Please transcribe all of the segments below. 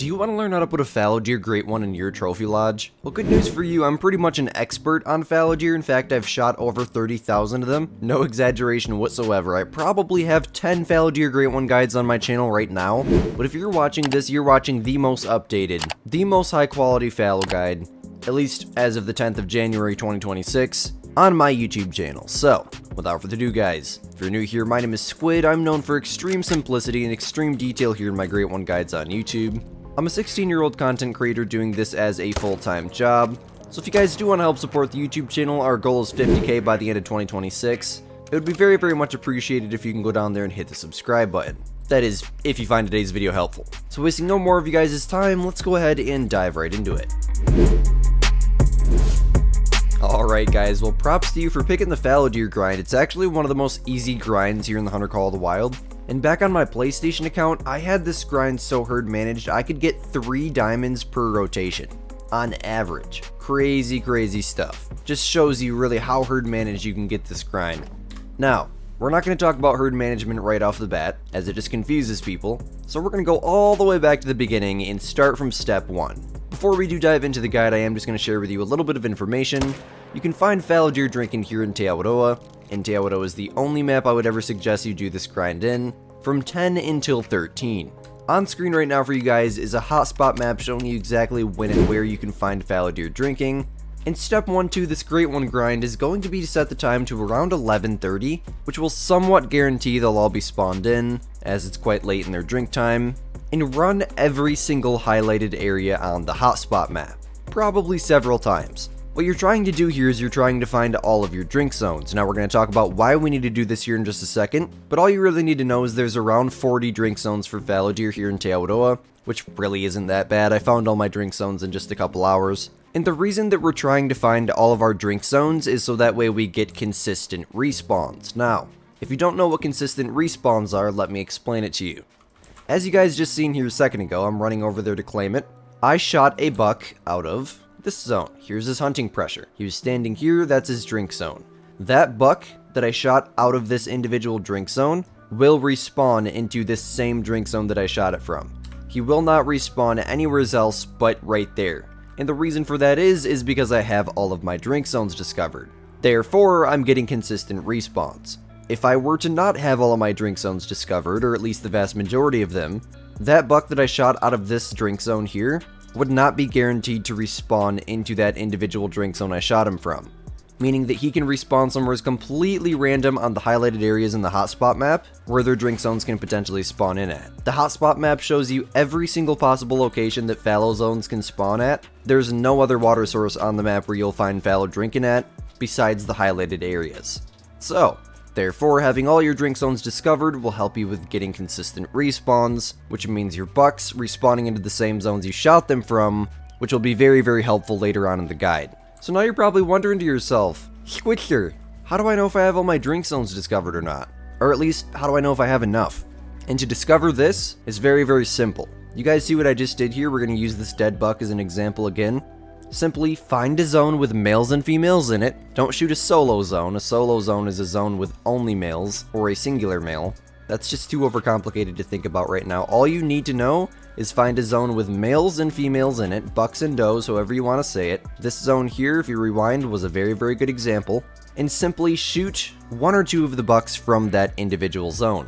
Do you want to learn how to put a fallow deer great one in your trophy lodge? Well, good news for you, I'm pretty much an expert on fallow deer. In fact, I've shot over 30,000 of them. No exaggeration whatsoever. I probably have 10 fallow deer great one guides on my channel right now. But if you're watching this, you're watching the most updated, the most high quality fallow guide, at least as of the 10th of January 2026, on my YouTube channel. So, without further ado guys, if you're new here, my name is Squid. I'm known for extreme simplicity and extreme detail here in my Great One guides on YouTube. I'm a 16-year-old content creator doing this as a full-time job. So if you guys do want to help support the YouTube channel, our goal is 50k by the end of 2026. It would be very, very much appreciated if you can go down there and hit the subscribe button. That is, if you find today's video helpful. So wasting no more of you guys' time, let's go ahead and dive right into it. Alright guys, well props to you for picking the fallow deer grind. It's actually one of the most easy grinds here in the Hunter Call of the Wild. And back on my PlayStation account, I had this grind so herd managed I could get 3 diamonds per rotation. On average. Crazy, crazy stuff. Just shows you really how herd managed you can get this grind. Now, we're not going to talk about herd management right off the bat, as it just confuses people. So we're going to go all the way back to the beginning and start from step 1. Before we do dive into the guide, I am just going to share with you a little bit of information. You can find fallow deer drinking here in Teahuadoa, and Teahuadoa is the only map I would ever suggest you do this grind in, from 10 until 13. On screen right now for you guys is a hotspot map showing you exactly when and where you can find fallow deer drinking. And step 1 to this Great One grind is going to be to set the time to around 11:30, which will somewhat guarantee they'll all be spawned in, as it's quite late in their drink time, and run every single highlighted area on the hotspot map, probably several times. What you're trying to do here is you're trying to find all of your drink zones. Now we're going to talk about why we need to do this here in just a second, but all you really need to know is there's around 40 drink zones for fallow deer here in Teahuadoa, which really isn't that bad. I found all my drink zones in just a couple hours. And the reason that we're trying to find all of our drink zones is so that way we get consistent respawns. Now, if you don't know what consistent respawns are, let me explain it to you. As you guys just seen here a second ago, I'm running over there to claim it. I shot a buck out of this zone. Here's his hunting pressure. He was standing here, that's his drink zone. That buck that I shot out of this individual drink zone will respawn into this same drink zone that I shot it from. He will not respawn anywhere else but right there. And the reason for that is because I have all of my drink zones discovered. Therefore, I'm getting consistent respawns. If I were to not have all of my drink zones discovered, or at least the vast majority of them, that buck that I shot out of this drink zone here would not be guaranteed to respawn into that individual drink zone I shot him from. Meaning that he can respawn somewhere completely random on the highlighted areas in the hotspot map, where their drink zones can potentially spawn in at. The hotspot map shows you every single possible location that fallow zones can spawn at. There's no other water source on the map where you'll find fallow drinking at, besides the highlighted areas. So, therefore, having all your drink zones discovered will help you with getting consistent respawns, which means your bucks respawning into the same zones you shot them from, which will be very, very helpful later on in the guide. So now you're probably wondering to yourself, Squidster, how do I know if I have all my drink zones discovered or not? Or at least, how do I know if I have enough? And to discover this is very, very simple. You guys see what I just did here? We're going to use this dead buck as an example again. Simply find a zone with males and females in it. Don't shoot a solo zone. A solo zone is a zone with only males, or a singular male. That's just too overcomplicated to think about right now. All you need to know is find a zone with males and females in it, bucks and does, however you want to say it. This zone here, if you rewind, was a very, very good example. And simply shoot 1 or 2 of the bucks from that individual zone.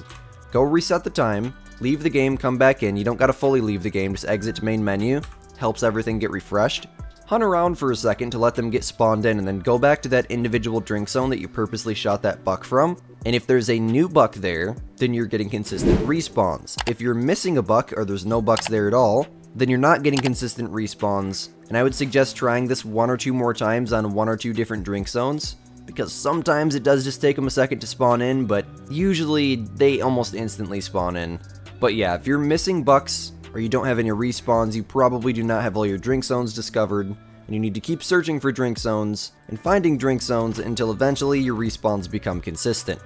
Go reset the time, leave the game, come back in. You don't gotta fully leave the game, just exit to main menu. Helps everything get refreshed. Hunt around for a second to let them get spawned in, and then go back to that individual drink zone that you purposely shot that buck from. And if there's a new buck there, then you're getting consistent respawns. If you're missing a buck, or there's no bucks there at all, then you're not getting consistent respawns. And I would suggest trying this 1 or 2 more times on 1 or 2 different drink zones, because sometimes it does just take them a second to spawn in, but usually they almost instantly spawn in. But yeah, if you're missing bucks, or you don't have any respawns, you probably do not have all your drink zones discovered, and you need to keep searching for drink zones and finding drink zones until eventually your respawns become consistent.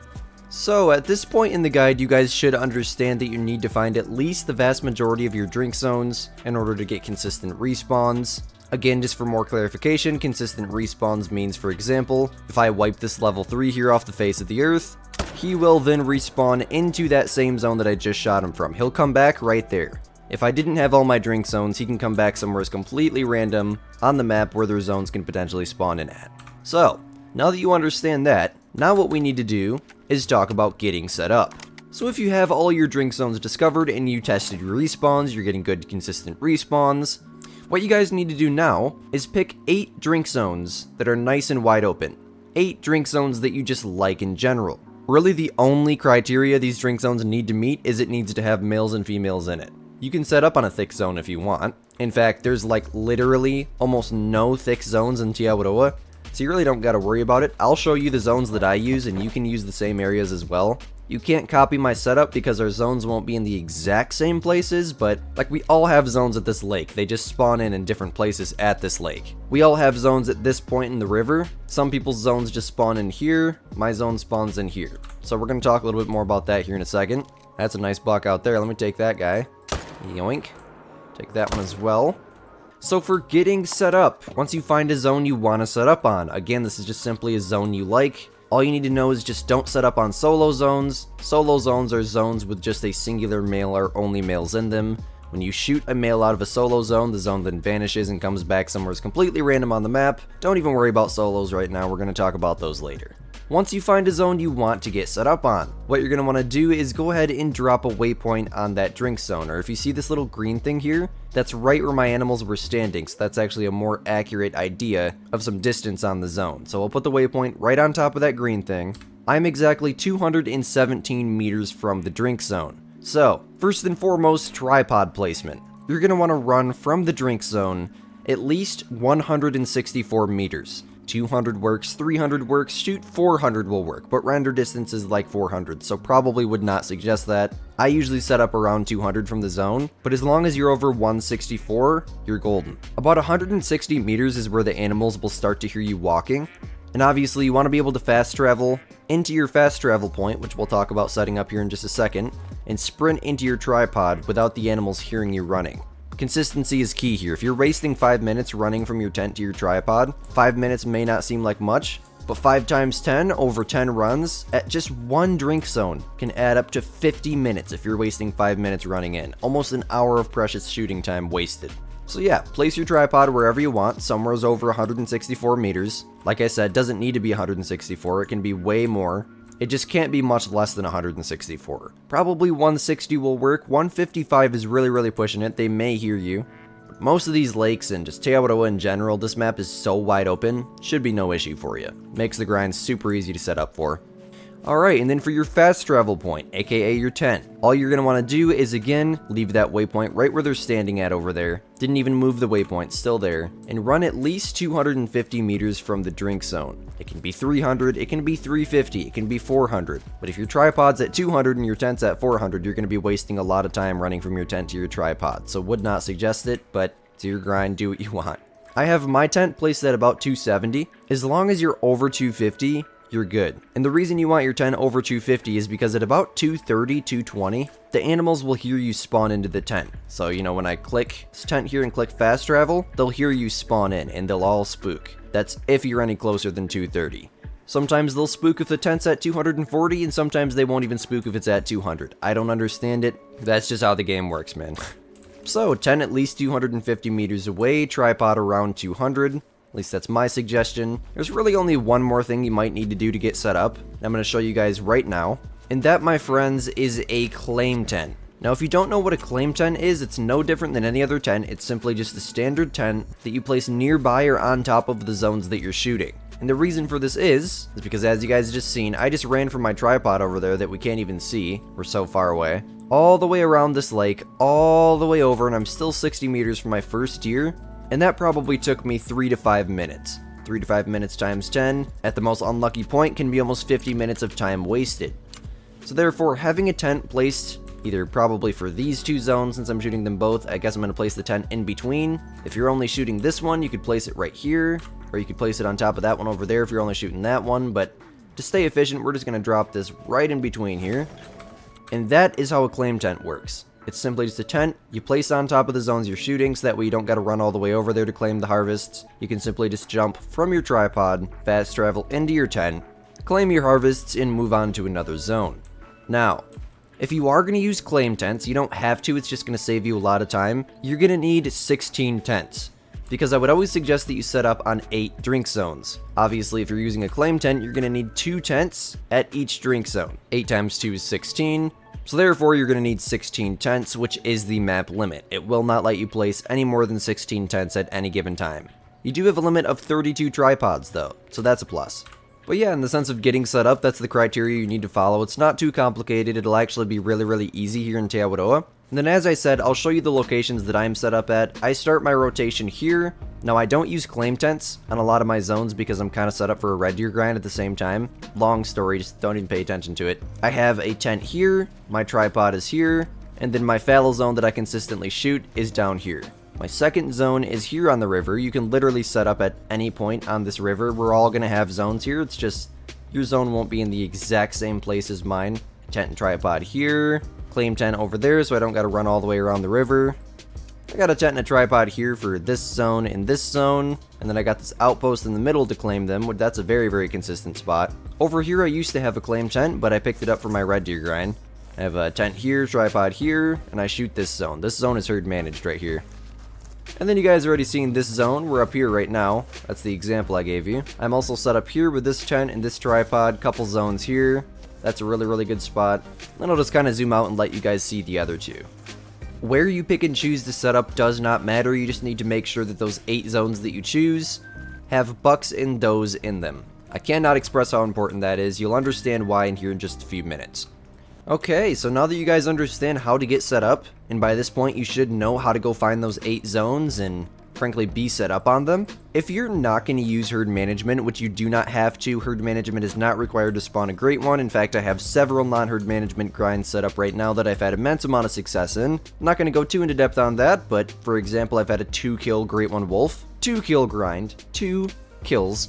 So at this point in the guide, you guys should understand that you need to find at least the vast majority of your drink zones in order to get consistent respawns. Again, just for more clarification, consistent respawns means, for example, if I wipe this level 3 here off the face of the earth, he will then respawn into that same zone that I just shot him from. He'll come back right there. If I didn't have all my drink zones, he can come back somewhere completely random on the map where their zones can potentially spawn in at. So, now that you understand that, now what we need to do is talk about getting set up. So if you have all your drink zones discovered and you tested your respawns, you're getting good consistent respawns, what you guys need to do now is pick 8 drink zones that are nice and wide open. 8 drink zones that you just like in general. Really the only criteria these drink zones need to meet is it needs to have males and females in it. You can set up on a thick zone if you want. In fact, there's like literally almost no thick zones in Tiawaroa, so you really don't gotta worry about it. I'll show you the zones that I use and you can use the same areas as well. You can't copy my setup because our zones won't be in the exact same places, but like we all have zones at this lake. They just spawn in different places at this lake. We all have zones at this point in the river. Some people's zones just spawn in here. My zone spawns in here. So we're gonna talk a little bit more about that here in a second. That's a nice buck out there. Let me take that guy. Yoink. Take that one as well. So for getting set up, once you find a zone you want to set up on, again, this is just simply a zone you like. All you need to know is just don't set up on solo zones. Solo zones are zones with just a singular male or only males in them. When you shoot a male out of a solo zone, the zone then vanishes and comes back somewhere completely random on the map. Don't even worry about solos right now, we're going to talk about those later. Once you find a zone you want to get set up on, what you're going to want to do is go ahead and drop a waypoint on that drink zone, or if you see this little green thing here, that's right where my animals were standing, so that's actually a more accurate idea of some distance on the zone. So I'll put the waypoint right on top of that green thing. I'm exactly 217 meters from the drink zone. So, first and foremost, tripod placement. You're going to want to run from the drink zone at least 164 meters. 200 works, 300 works, shoot 400 will work, but render distance is like 400, so probably would not suggest that. I usually set up around 200 from the zone, but as long as you're over 164, you're golden. About 160 meters is where the animals will start to hear you walking, and obviously you want to be able to fast travel into your fast travel point, which we'll talk about setting up here in just a second, and sprint into your tripod without the animals hearing you running. Consistency is key here. If you're wasting 5 minutes running from your tent to your tripod, 5 minutes may not seem like much, but 5 times 10 over 10 runs at just one drink zone can add up to 50 minutes if you're wasting 5 minutes running in. Almost an hour of precious shooting time wasted. So yeah, place your tripod wherever you want, somewhere's over 164 meters. Like I said, doesn't need to be 164, it can be way more. It just can't be much less than 164. Probably 160 will work. 155 is really pushing it. They may hear you. But most of these lakes and just Tiawaroa in general, this map is so wide open, should be no issue for you. Makes the grind super easy to set up for. Alright, and then for your fast travel point, aka your tent, all you're going to want to do is again, leave that waypoint right where they're standing at over there. Didn't even move the waypoint, still there. And run at least 250 meters from the drink zone. It can be 300, it can be 350, it can be 400. But if your tripod's at 200 and your tent's at 400, you're going to be wasting a lot of time running from your tent to your tripod. So would not suggest it, but to your grind, do what you want. I have my tent placed at about 270. As long as you're over 250, you're good. And the reason you want your tent over 250 is because at about 230, 220, the animals will hear you spawn into the tent. So, you know, when I click tent here and click fast travel, they'll hear you spawn in and they'll all spook. That's if you're any closer than 230. Sometimes they'll spook if the tent's at 240, and sometimes they won't even spook if it's at 200. I don't understand it. That's just how the game works, man. So, tent at least 250 meters away, tripod around 200. At least that's my suggestion. There's really only one more thing you might need to do to get set up. I'm going to show you guys right now. And that, my friends, is a claim tent. Now, if you don't know what a claim tent is, it's no different than any other tent. It's simply just a standard tent that you place nearby or on top of the zones that you're shooting. And the reason for this is because, as you guys just seen, I just ran from my tripod over there that we can't even see. We're so far away. All the way around this lake, all the way over, and I'm still 60 meters from my first deer. And that probably took me 3 to 5 minutes. 3 to 5 minutes times 10, at the most unlucky point, can be almost 50 minutes of time wasted. So therefore, having a tent placed, either probably for these two zones, since I'm shooting them both, I guess I'm going to place the tent in between. If you're only shooting this one, you could place it right here, or you could place it on top of that one over there if you're only shooting that one, but to stay efficient, we're just going to drop this right in between here. And that is how a claim tent works. It's simply just a tent you place on top of the zones you're shooting, so that way you don't got to run all the way over there to claim the harvests. You can simply just jump from your tripod, fast travel into your tent, claim your harvests, and move on to another zone. Now, If you are going to use claim tents, you don't have to, it's just going to save you a lot of time. You're going to need 16 tents, because I would always suggest that you set up on 8 drink zones. Obviously, if you're using a claim tent, you're going to need 2 tents at each drink zone. 8 times 2 is 16, so therefore you're going to need 16 tents, which is the map limit. It will not let you place any more than 16 tents at any given time. You do have a limit of 32 tripods though, so that's a plus. But yeah, in the sense of getting set up, that's the criteria you need to follow. It's not too complicated, it'll actually be really easy here in Te Awaroa. And then as I said, I'll show you the locations that I'm set up at. I start my rotation here. Now I don't use claim tents on a lot of my zones because I'm kind of set up for a red deer grind at the same time. Long story, just don't even pay attention to it. I have a tent here, my tripod is here, and then my fallow zone that I consistently shoot is down here. My second zone is here on the river. You can literally set up at any point on this river. We're all going to have zones here. It's just your zone won't be in the exact same place as mine. Tent and tripod here. Claim tent over there so I don't got to run all the way around the river. I got a tent and a tripod here for this zone and this zone. And then I got this outpost in the middle to claim them. That's a very consistent spot. Over here I used to have a claim tent, but I picked it up for my red deer grind. I have a tent here, tripod here, and I shoot this zone. This zone is herd managed right here. And then you guys already seen this zone. We're up here right now. That's the example I gave you. I'm also set up here with this tent and this tripod. Couple zones here. That's a really good spot. Then I'll just kind of zoom out and let you guys see the other two. Where you pick and choose to set up does not matter. You just need to make sure that those 8 zones that you choose have bucks and does in them. I cannot express how important that is. You'll understand why in here in just a few minutes. Okay, so now that you guys understand how to get set up, and by this point you should know how to go find those 8 zones and frankly be set up on them. If you're not going to use herd management, which you do not have to, herd management is not required to spawn a great one. In fact, I have several non-herd management grinds set up right now that I've had immense amount of success in. I'm not going to go too into depth on that, but for example, I've had a 2-kill great one wolf, 2-kill grind, 2 kills.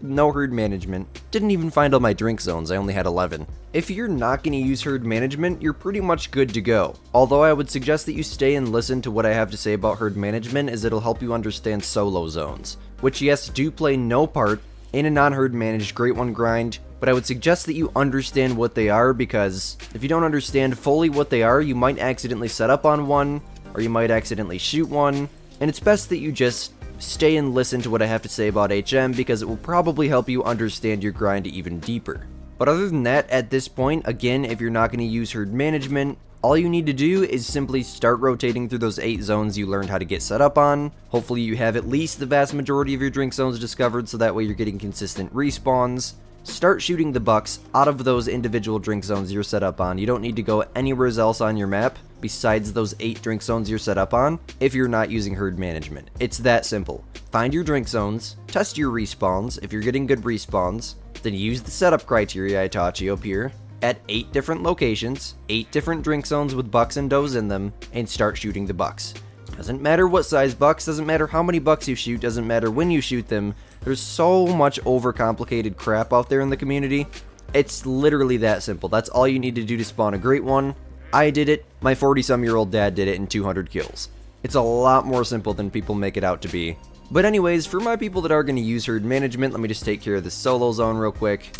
No herd management. Didn't even find all my drink zones, I only had 11. If you're not going to use herd management, you're pretty much good to go. Although I would suggest that you stay and listen to what I have to say about herd management, as it'll help you understand solo zones, which yes, do play no part in a non-herd managed great one grind, but I would suggest that you understand what they are, because if you don't understand fully what they are, you might accidentally set up on one, or you might accidentally shoot one, and it's best that you just stay and listen to what I have to say about HM, because it will probably help you understand your grind even deeper. But other than that, at this point, again, if you're not going to use herd management, all you need to do is simply start rotating through those 8 zones you learned how to get set up on. Hopefully you have at least the vast majority of your drink zones discovered, so that way you're getting consistent respawns. Start shooting the bucks out of those individual drink zones you're set up on. You don't need to go anywhere else on your map besides those 8 drink zones you're set up on if you're not using herd management. It's that simple. Find your drink zones, test your respawns. If you're getting good respawns, then use the setup criteria I taught you up here at 8 different locations, 8 different drink zones with bucks and does in them, and start shooting the bucks. Doesn't matter what size bucks, doesn't matter how many bucks you shoot, doesn't matter when you shoot them. There's so much overcomplicated crap out there in the community. It's literally that simple. That's all you need to do to spawn a great one. I did it, my 40-some-year-old dad did it in 200 kills. It's a lot more simple than people make it out to be. But anyways, for my people that are going to use herd management, let me just take care of this solo zone real quick.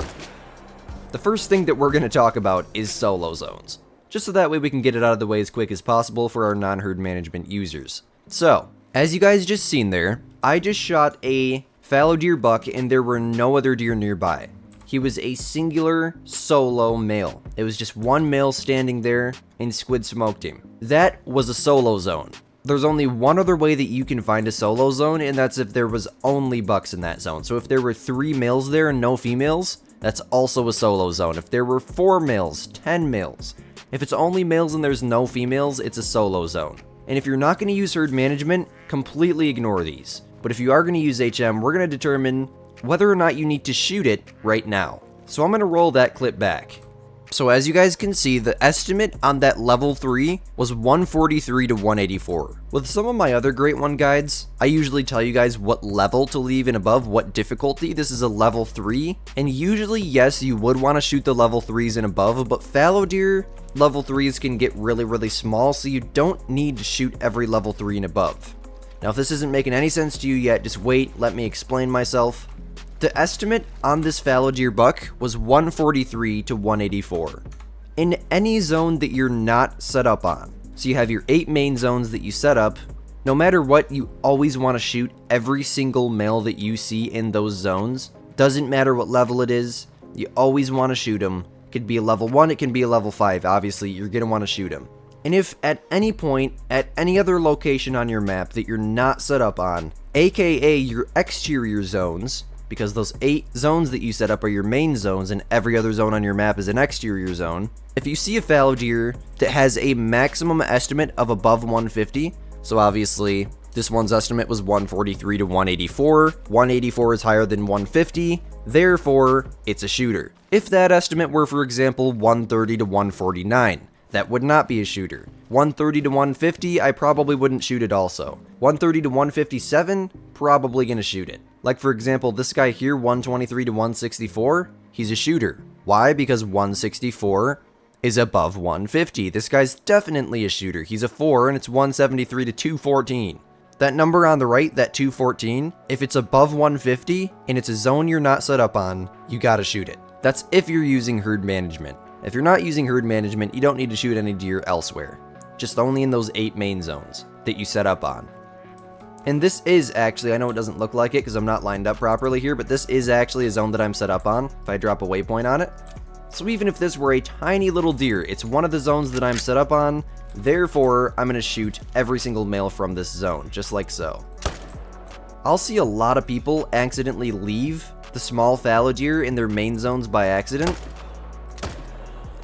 The first thing that we're going to talk about is solo zones, just so that way we can get it out of the way as quick as possible for our non-herd management users. So, as you guys just seen there, I just shot a fallow deer buck and there were no other deer nearby. He was a singular solo male. It was just one male standing there and Squid smoked him. That was a solo zone. There's only one other way that you can find a solo zone, and that's if there was only bucks in that zone. So if there were 3 males there and no females, that's also a solo zone. If there were 4 males, 10 males, if it's only males and there's no females, it's a solo zone. And if you're not going to use herd management, completely ignore these. But if you are going to use HM, we're going to determine whether or not you need to shoot it right now. So I'm going to roll that clip back. So as you guys can see, the estimate on that level 3 was 143 to 184. With some of my other Great One guides, I usually tell you guys what level to leave and above, what difficulty. This is a level 3, and usually, yes, you would want to shoot the level 3s and above, but fallow deer level 3s can get really small, so you don't need to shoot every level 3 and above. Now, if this isn't making any sense to you yet, just wait, let me explain myself. The estimate on this fallow deer buck was 143 to 184. in any zone that you're not set up on. So you have your 8 main zones that you set up. No matter what, you always want to shoot every single male that you see in those zones. Doesn't matter what level it is, you always want to shoot them. It could be a level 1, it can be a level 5, obviously, you're going to want to shoot them. And if at any point, at any other location on your map that you're not set up on, aka your exterior zones, because those 8 zones that you set up are your main zones and every other zone on your map is an exterior zone, if you see a fallow deer that has a maximum estimate of above 150, so obviously this one's estimate was 143 to 184, 184 is higher than 150, therefore it's a shooter. If that estimate were, for example, 130 to 149, that would not be a shooter. 130 to 150, I probably wouldn't shoot it also. 130 to 157, probably gonna shoot it. Like for example, this guy here, 123 to 164, he's a shooter. Why? Because 164 is above 150. This guy's definitely a shooter. He's a 4 and it's 173 to 214. That number on the right, that 214, if it's above 150 and it's a zone you're not set up on, you gotta shoot it. That's if you're using herd management. If you're not using herd management, you don't need to shoot any deer elsewhere. Just only in those 8 main zones that you set up on. And this is actually, I know it doesn't look like it because I'm not lined up properly here, but this is actually a zone that I'm set up on if I drop a waypoint on it. So even if this were a tiny little deer, it's one of the zones that I'm set up on, therefore I'm going to shoot every single male from this zone, just like so. I'll see a lot of people accidentally leave the small fallow deer in their main zones by accident.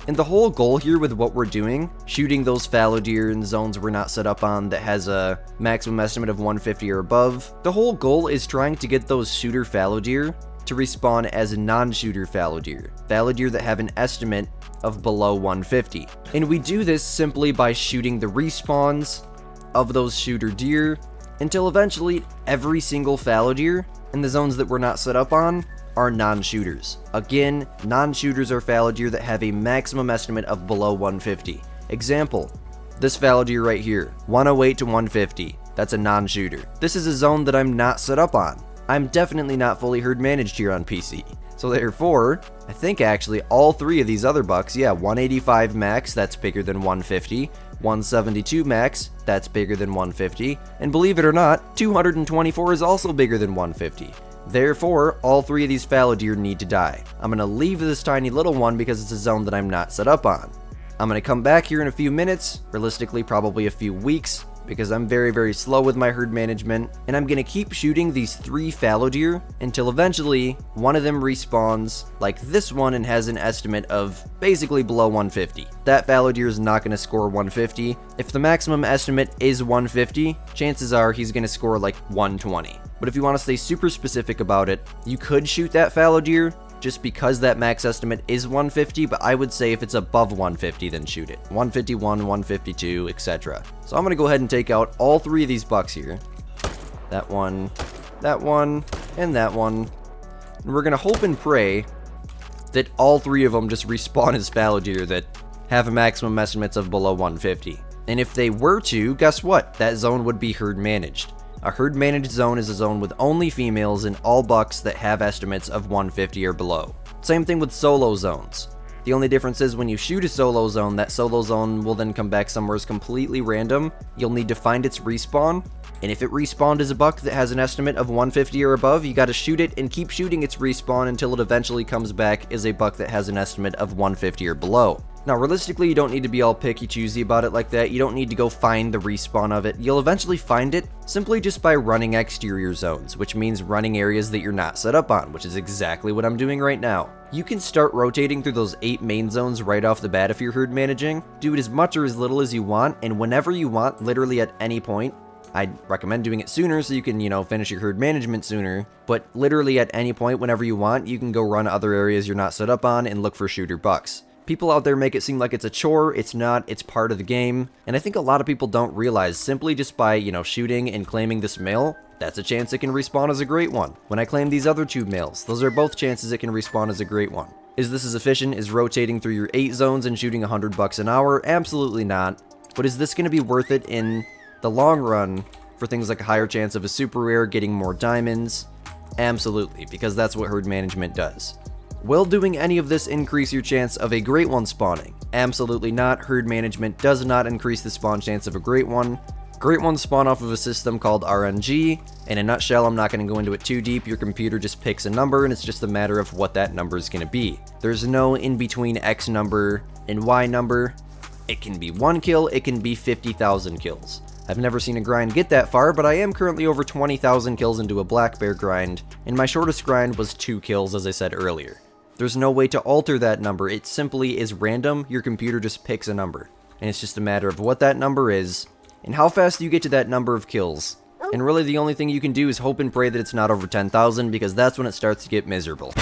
And the whole goal here with what we're doing, shooting those fallow deer in zones we're not set up on that has a maximum estimate of 150 or above, the whole goal is trying to get those shooter fallow deer to respawn as non-shooter fallow deer that have an estimate of below 150. And we do this simply by shooting the respawns of those shooter deer until eventually every single fallow deer in the zones that we're not set up on are non-shooters. Again, non-shooters are fallow deer that have a maximum estimate of below 150. Example, this fallow deer right here, 108 to 150. That's a non-shooter. This is a zone that I'm not set up on. I'm definitely not fully herd managed here on PC. So therefore, I think actually all 3 of these other bucks, yeah, 185 max, that's bigger than 150. 172 max, that's bigger than 150. And believe it or not, 224 is also bigger than 150. Therefore, all 3 of these fallow deer need to die. I'm going to leave this tiny little one because it's a zone that I'm not set up on. I'm going to come back here in a few minutes, realistically probably a few weeks, because I'm very slow with my herd management, and I'm going to keep shooting these 3 fallow deer until eventually one of them respawns like this one and has an estimate of basically below 150. That fallow deer is not going to score 150. If the maximum estimate is 150, chances are he's going to score like 120. But if you want to stay super specific about it, you could shoot that fallow deer just because that max estimate is 150, but I would say if it's above 150, then shoot it. 151, 152, etc. So I'm going to go ahead and take out all 3 of these bucks here. That one, and that one. And we're going to hope and pray that all 3 of them just respawn as fallow deer that have a maximum estimates of below 150. And if they were to, guess what? That zone would be herd managed. A herd managed zone is a zone with only females and all bucks that have estimates of 150 or below. Same thing with solo zones. The only difference is when you shoot a solo zone, that solo zone will then come back somewhere completely random. You'll need to find its respawn, and if it respawned as a buck that has an estimate of 150 or above, you gotta shoot it and keep shooting its respawn until it eventually comes back as a buck that has an estimate of 150 or below. Now, realistically, you don't need to be all picky-choosy about it like that. You don't need to go find the respawn of it. You'll eventually find it simply just by running exterior zones, which means running areas that you're not set up on, which is exactly what I'm doing right now. You can start rotating through those 8 main zones right off the bat if you're herd managing. Do it as much or as little as you want, and whenever you want, literally at any point. I'd recommend doing it sooner so you can, finish your herd management sooner, but literally at any point, whenever you want, you can go run other areas you're not set up on and look for shooter bucks. People out there make it seem like it's a chore. It's not. It's part of the game. And I think a lot of people don't realize simply just by, shooting and claiming this male, that's a chance it can respawn as a great one. When I claim these other 2 males, those are both chances it can respawn as a great one. Is this as efficient as rotating through your 8 zones and shooting 100 bucks an hour? Absolutely not. But is this going to be worth it in the long run for things like a higher chance of a super rare, getting more diamonds? Absolutely, because that's what herd management does. Will doing any of this increase your chance of a great one spawning? Absolutely not. Herd management does not increase the spawn chance of a great one. Great ones spawn off of a system called RNG. In a nutshell, I'm not going to go into it too deep. Your computer just picks a number and it's just a matter of what that number is going to be. There's no in between X number and Y number. It can be 1 kill, it can be 50,000 kills. I've never seen a grind get that far, but I am currently over 20,000 kills into a black bear grind, and my shortest grind was 2 kills, as I said earlier. There's no way to alter that number, it simply is random. Your computer just picks a number, and it's just a matter of what that number is, and how fast you get to that number of kills. And really the only thing you can do is hope and pray that it's not over 10,000, because that's when it starts to get miserable.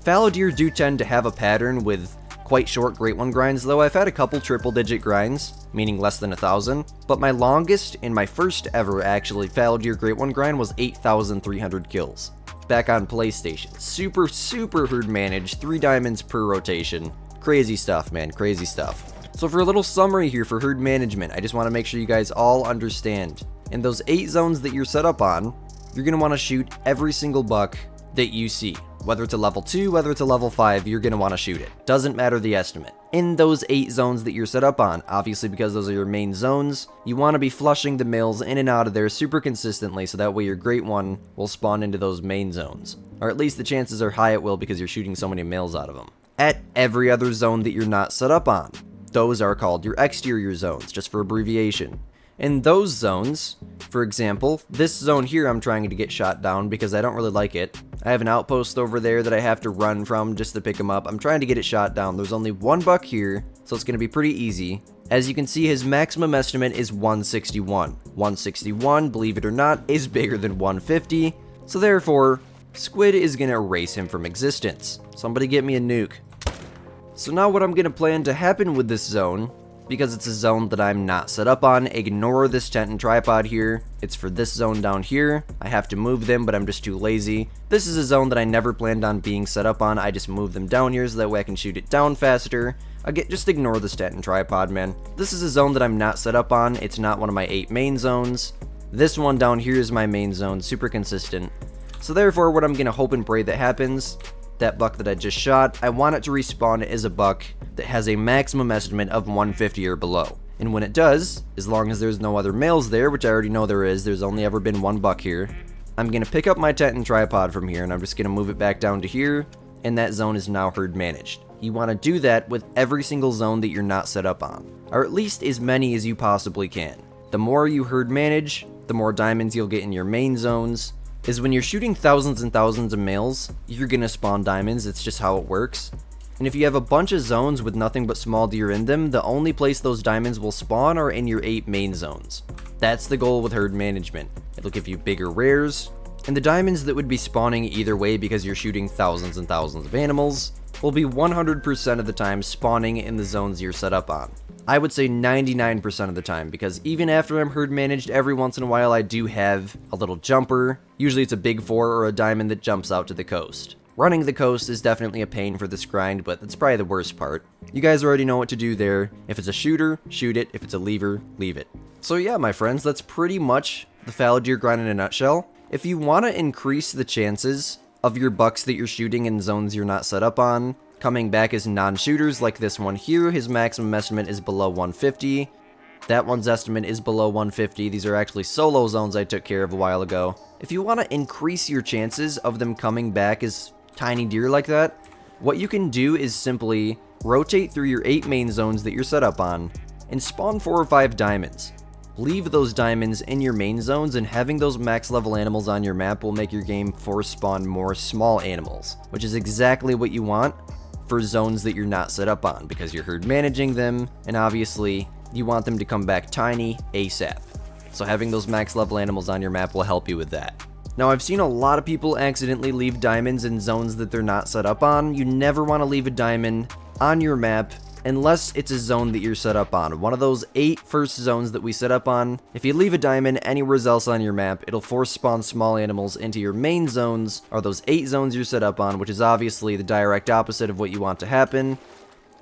Fallow deer do tend to have a pattern with quite short great one grinds, though. I've had a couple triple digit grinds, meaning less than 1,000, but my longest and my first ever actually fallow deer great one grind was 8,300 kills. Back on PlayStation. Super herd managed, 3 diamonds per rotation. Crazy stuff, man, crazy stuff. So for a little summary here for herd management, I just want to make sure you guys all understand. In those 8 zones that you're set up on, you're going to want to shoot every single buck that you see. Whether it's a level 2, whether it's a level 5, you're going to want to shoot it. Doesn't matter the estimate. In those 8 zones that you're set up on, obviously because those are your main zones, you want to be flushing the males in and out of there super consistently so that way your great one will spawn into those main zones. Or at least the chances are high it will because you're shooting so many males out of them. At every other zone that you're not set up on, those are called your exterior zones, just for abbreviation. In those zones, for example, this zone here I'm trying to get shot down because I don't really like it. I have an outpost over there that I have to run from just to pick him up. I'm trying to get it shot down. There's only 1 buck here, so it's going to be pretty easy. As you can see, his maximum estimate is 161. 161, believe it or not, is bigger than 150, so therefore, Squid is going to erase him from existence. Somebody get me a nuke. So now what I'm going to plan to happen with this zone, because it's a zone that I'm not set up on, ignore this tent and tripod here. It's for this zone down here. I have to move them, but I'm just too lazy. This is a zone that I never planned on being set up on. I just move them down here so that way I can shoot it down faster. Just ignore this tent and tripod, man. This is a zone that I'm not set up on. It's not one of my 8 main zones. This one down here is my main zone, super consistent. So therefore, what I'm going to hope and pray that happens, that buck that I just shot, I want it to respawn as a buck that has a maximum estimate of 150 or below. And when it does, as long as there's no other males there, which I already know there is, there's only ever been 1 buck here, I'm going to pick up my tent and tripod from here, and I'm just going to move it back down to here, and that zone is now herd managed. You want to do that with every single zone that you're not set up on, or at least as many as you possibly can. The more you herd manage, the more diamonds you'll get in your main zones, is when you're shooting thousands and thousands of males, you're going to spawn diamonds. It's just how it works. And if you have a bunch of zones with nothing but small deer in them, the only place those diamonds will spawn are in your 8 main zones. That's the goal with herd management. It'll give you bigger rares, and the diamonds that would be spawning either way because you're shooting thousands and thousands of animals will be 100% of the time spawning in the zones you're set up on. I would say 99% of the time, because even after I'm herd managed, every once in a while I do have a little jumper. Usually it's a big 4 or a diamond that jumps out to the coast. Running the coast is definitely a pain for this grind, but that's probably the worst part. You guys already know what to do there. If it's a shooter, shoot it. If it's a lever, leave it. So yeah, my friends, that's pretty much the fallow deer grind in a nutshell. If you want to increase the chances of your bucks that you're shooting in zones you're not set up on coming back as non-shooters, like this one here, his maximum estimate is below 150. That one's estimate is below 150. These are actually solo zones I took care of a while ago. If you want to increase your chances of them coming back as tiny deer like that, what you can do is simply rotate through your 8 main zones that you're set up on and spawn 4 or 5 diamonds. Leave those diamonds in your main zones, and having those max level animals on your map will make your game force spawn more small animals, which is exactly what you want for zones that you're not set up on, because you're herd managing them, and obviously you want them to come back tiny ASAP. So having those max level animals on your map will help you with that. Now, I've seen a lot of people accidentally leave diamonds in zones that they're not set up on. You never want to leave a diamond on your map unless it's a zone that you're set up on. One of those 8 first zones that we set up on, if you leave a diamond anywhere else on your map, it'll force spawn small animals into your main zones, or those 8 zones you're set up on, which is obviously the direct opposite of what you want to happen.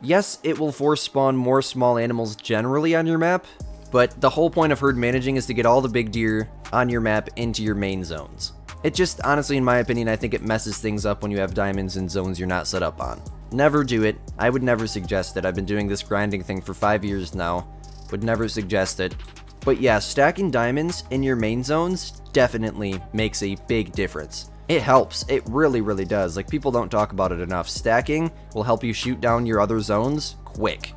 Yes, it will force spawn more small animals generally on your map, but the whole point of herd managing is to get all the big deer on your map into your main zones. It just, honestly, in my opinion, I think it messes things up when you have diamonds in zones you're not set up on. Never do it. I would never suggest it. I've been doing this grinding thing for 5 years now. Would never suggest it. But yeah, stacking diamonds in your main zones definitely makes a big difference. It helps. It really, really does. Like, people don't talk about it enough. Stacking will help you shoot down your other zones quick.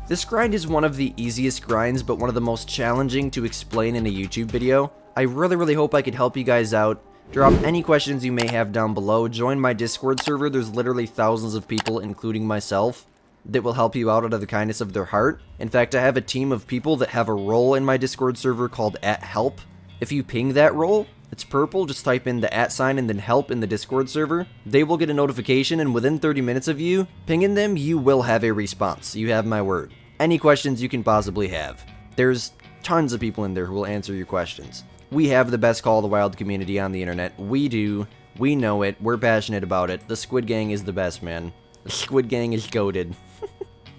This grind is one of the easiest grinds, but one of the most challenging to explain in a YouTube video. I really, really hope I could help you guys out. Drop any questions you may have down below. Join my Discord server. There's literally thousands of people, including myself, that will help you out of the kindness of their heart. In fact, I have a team of people that have a role in my Discord server called @help. If you ping that role, it's purple, just type in the @ sign and then help in the Discord server. They will get a notification, and within 30 minutes of you pinging them, you will have a response. You have my word. Any questions you can possibly have. There's tons of people in there who will answer your questions. We have the best Call of the Wild community on the internet. We do. We know it. We're passionate about it. The Squid Gang is the best, man. The Squid Gang is goated.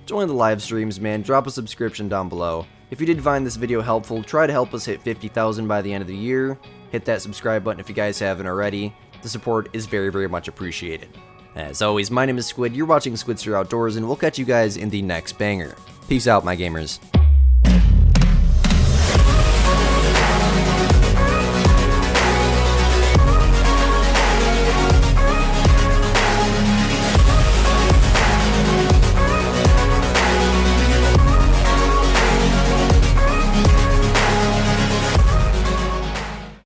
Join the live streams, man. Drop a subscription down below. If you did find this video helpful, try to help us hit 50,000 by the end of the year. Hit that subscribe button if you guys haven't already. The support is very, very much appreciated. As always, my name is Squid. You're watching Squidster Outdoors, and we'll catch you guys in the next banger. Peace out, my gamers.